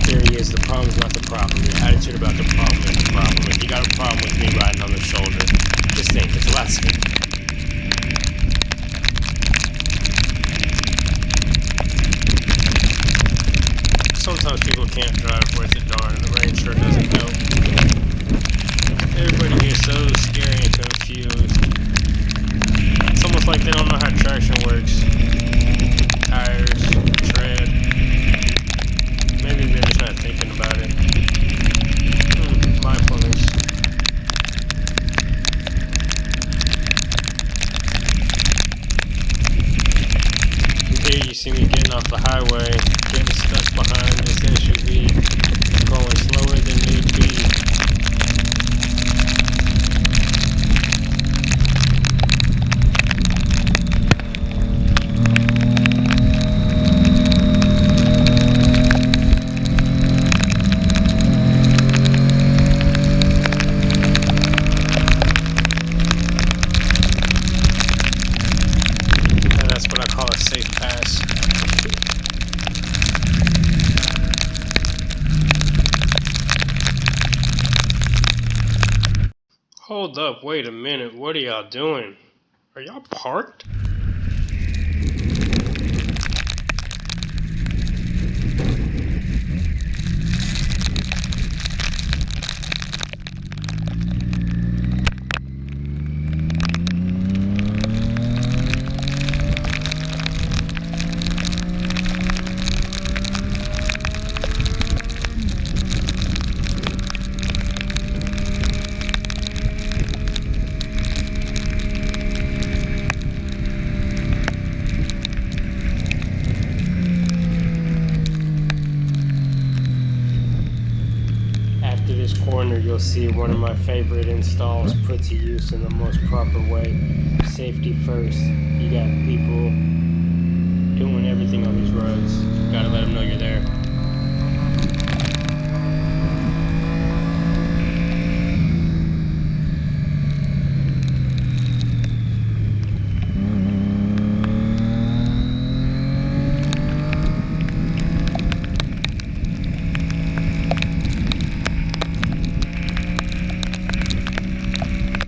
theory is the problem's not the problem. Your attitude about the problem is the problem. If you got a problem with me riding on the shoulder, just think, it's a lot simple. Sometimes people can't drive worth a darn, and the rain sure doesn't help. Everybody here is so scary and confused. It's almost like they don't know how traction works. Tires, tread. Maybe they're just not thinking about it. Mindfulness. Here you see me getting off the highway, getting stuck behind this SUV, going slower than need be. Safe pass. Hold up, wait a minute, what are y'all doing? Are y'all parked? After this corner, you'll see one of my favorite installs put to use in the most proper way. Safety first. You got people doing everything on these roads. Gotta let them know you're there.